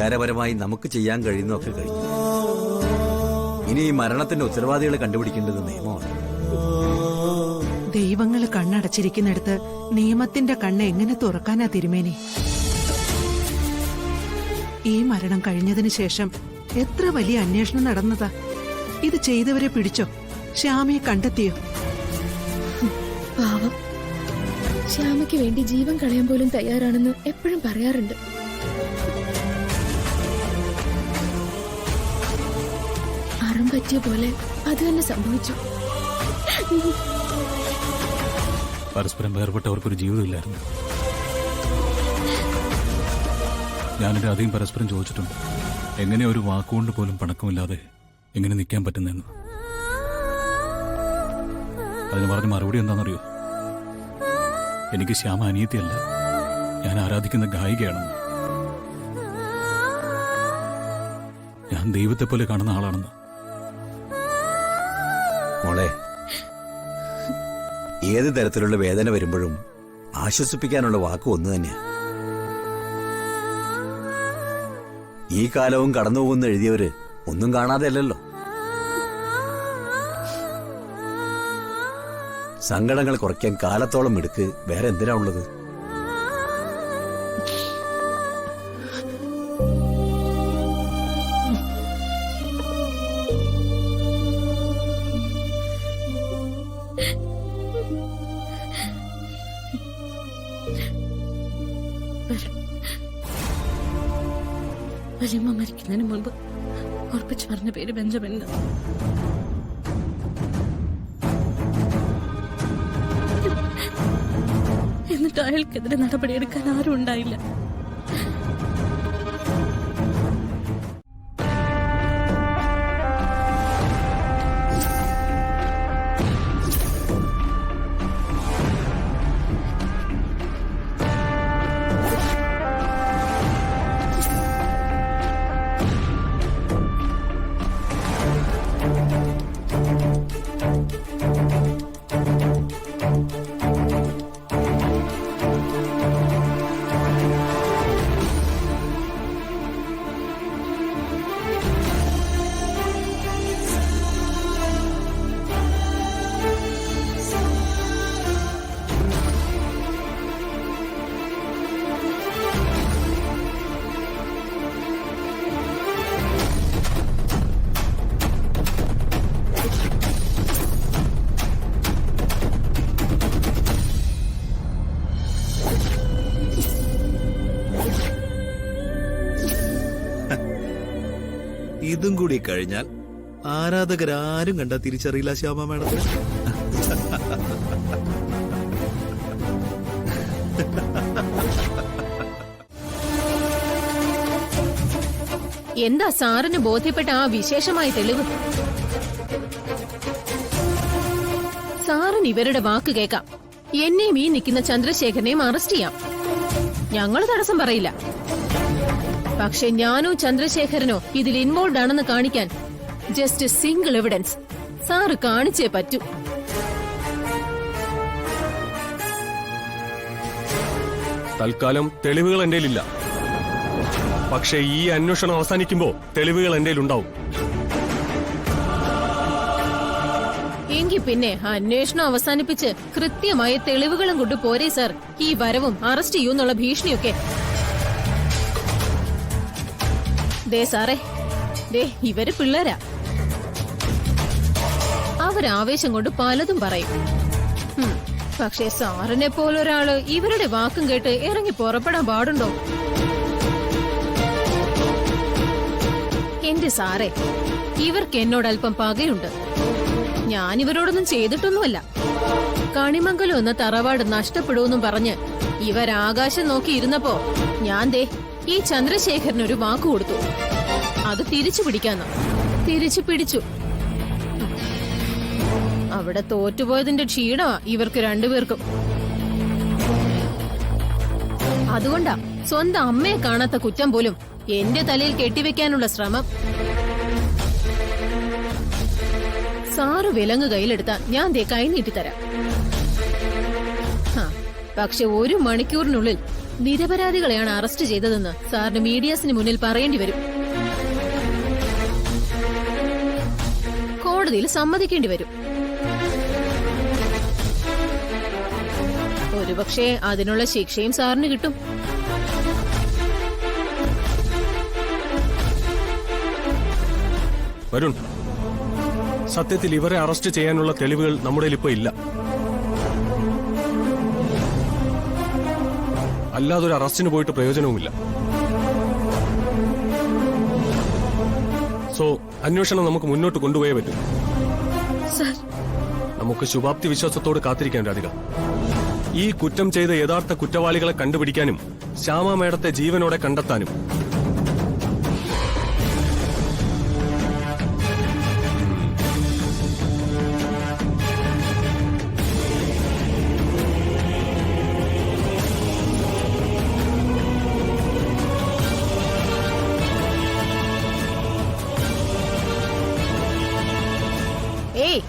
ആചാരപരമായി നമുക്ക് ചെയ്യാൻ കഴിയുന്നതൊക്കെ കഴിഞ്ഞു. ഇനി ഈ മരണത്തിന്റെ ഉത്തരവാദികളെ കണ്ടുപിടിക്കേണ്ടത് നിയമമാണ്. ദൈവങ്ങൾ കണ്ണടച്ചിരിക്കുന്നിടത്ത് നിയമത്തിന്റെ കണ്ണ് എങ്ങനെ തുറക്കാനാ തിരുമേനി? ഈ മരണം കഴിഞ്ഞതിന് ശേഷം എത്ര വലിയ അന്വേഷണം നടന്നതാ. ഇത് ചെയ്തവരെ പിടിച്ചോ? ശ്യാമയെ കണ്ടെത്തിയോ? പാവം, ശ്യാമയ്ക്ക് വേണ്ടി ജീവൻ കളയാൻ പോലും തയ്യാറാണെന്ന് എപ്പോഴും പറയാറുണ്ട്. അറം പറ്റിയ പോലെ അത് തന്നെ സംഭവിച്ചു. പരസ്പരം വേർപെട്ടവർക്കൊരു ജീവിതമില്ലായിരുന്നു. ഞാനെന്റെ അധികം പരസ്പരം ചോദിച്ചിട്ടുണ്ട്, എങ്ങനെ ഒരു വാക്കുകൊണ്ട് പോലും പണക്കമില്ലാതെ എങ്ങനെ നിൽക്കാൻ പറ്റുന്നെന്ന്. അതിന് പറഞ്ഞ മറുപടി എന്താണെന്നറിയോ? എനിക്ക് ശ്യാമ അനിയത്തിയല്ല, ഞാൻ ആരാധിക്കുന്ന ഗായികയാണെന്ന്. ഞാൻ ദൈവത്തെ പോലെ കാണുന്ന ആളാണെന്ന്. മോളെ, ഏത് തരത്തിലുള്ള വേദന വരുമ്പോഴും ആശ്വസിപ്പിക്കാനുള്ള വാക്ക് ഒന്ന് തന്നെയാ. ഈ കാലവും കടന്നു പോകുന്ന എഴുതിയവര് ഒന്നും കാണാതെ അല്ലല്ലോ. സങ്കടങ്ങൾ കുറയ്ക്കാൻ കാലത്തോളം എടുക്ക് വേറെ എന്തിനാ ഉള്ളത്? വല്യമ്മ മരിക്കുന്നതിന് മുൻപ് ഉറപ്പിച്ചു പറഞ്ഞ പേര് ബെഞ്ചമിൻ. എന്നിട്ട് അയാൾക്കെതിരെ നടപടിയെടുക്കാൻ ആരും ഉണ്ടായില്ല. ഇതും കൂടി കഴിഞ്ഞാൽ ആരാധകരാരും കണ്ടാ തിരിച്ചറിയില്ല ശ്യാമ മേഡത്തെ. എന്താ സാറിന് ബോധ്യപ്പെട്ട ആ വിശേഷമായ തെളിവ്? സാറിന് ഇവരുടെ വാക്ക് കേൾക്കാം. എന്നെയും ഈ നിൽക്കുന്ന ചന്ദ്രശേഖരനെയും അറസ്റ്റ് ചെയ്യാം. ഞങ്ങൾ തടസ്സം പറയില്ല. പക്ഷെ ഞാനോ ചന്ദ്രശേഖരനോ ഇതിൽ ഇൻവോൾവ് ആണെന്ന് കാണിക്കാൻ ജസ്റ്റ് സിംഗിൾ എവിഡൻസ് സാറ് കാണിച്ചേ പറ്റൂ. തൽക്കാലം തെളിവുകൾ എന്റെ ഇല്ല. പക്ഷെ ഈ അന്വേഷണം അവസാനിക്കുമ്പോ തെളിവുകൾ എന്റെ ഉണ്ടാവും. എങ്കിൽ പിന്നെ അന്വേഷണം അവസാനിപ്പിച്ച് കൃത്യമായ തെളിവുകളും കൊണ്ട് പോരെ സാർ ഈ വരവും അറസ്റ്റ് ചെയ്യൂന്നുള്ള ഭീഷണിയൊക്കെ. ദേ സാറേ, ദേ ഇവര് പിള്ളേരാ. അവരാവേശം കൊണ്ട് പലതും പറയും. പക്ഷേ സാറിനെ പോലൊരാള് ഇവരുടെ വാക്കും കേട്ട് ഇറങ്ങി പുറപ്പെടാൻ പാടുണ്ടോ? എന്റെ സാറേ, ഇവർക്ക് എന്നോടൽപ്പം പകയുണ്ട്. ഞാനിവരോടൊന്നും ചെയ്തിട്ടൊന്നുമല്ല. കണിമംഗലം എന്ന തറവാട് നഷ്ടപ്പെടുമെന്നും പറഞ്ഞ് ഇവരാകാശം നോക്കിയിരുന്നപ്പോ ഞാൻ ദേ ഈ ചന്ദ്രശേഖരനൊരു വാക്ക് കൊടുത്തു. അത് തിരിച്ചു പിടിക്കാന്ന്. തിരിച്ചു പിടിച്ചു. അവിടെ തോറ്റുപോയതിന്റെ ക്ഷീണമാ ഇവർക്ക് രണ്ടുപേർക്കും. അതുകൊണ്ടാ സ്വന്തം അമ്മയെ കാണാത്ത കുറ്റം പോലും എന്റെ തലയിൽ കെട്ടിവെക്കാനുള്ള ശ്രമം. സാറ് വിലങ്ങ് കയ്യിലെടുത്താ ഞാൻ ദേ കൈ നീട്ടിത്തരാം. പക്ഷെ 1 മണിക്കൂറിനുള്ളിൽ നിരപരാധികളെയാണ് അറസ്റ്റ് ചെയ്തതെന്ന് സാറിന് മീഡിയാസിന് മുന്നിൽ പറയേണ്ടി വരും. കോടതിയിൽ സമ്മതിക്കേണ്ടി വരും. ഒരുപക്ഷെ അതിനുള്ള ശിക്ഷയും സാറിന് കിട്ടും. വരുൺ, സത്യത്തിൽ ഇവരെ അറസ്റ്റ് ചെയ്യാനുള്ള തെളിവുകൾ നമ്മുടെ ഇപ്പൊ ഇല്ല. അല്ലാതൊരു അറസ്റ്റിന് പോയിട്ട് പ്രയോജനവുമില്ല. സോ അന്വേഷണം നമുക്ക് മുന്നോട്ട് കൊണ്ടുപോയേ പറ്റും. സർ, നമുക്ക് ശുഭാപ്തി വിശ്വാസത്തോട് കാത്തിരിക്കാൻ രാധിക. ഈ കുറ്റം ചെയ്ത യഥാർത്ഥ കുറ്റവാളികളെ കണ്ടുപിടിക്കാനും ശ്യാമ മേഡത്തെ ജീവനോടെ കണ്ടെത്താനും. ഏയ്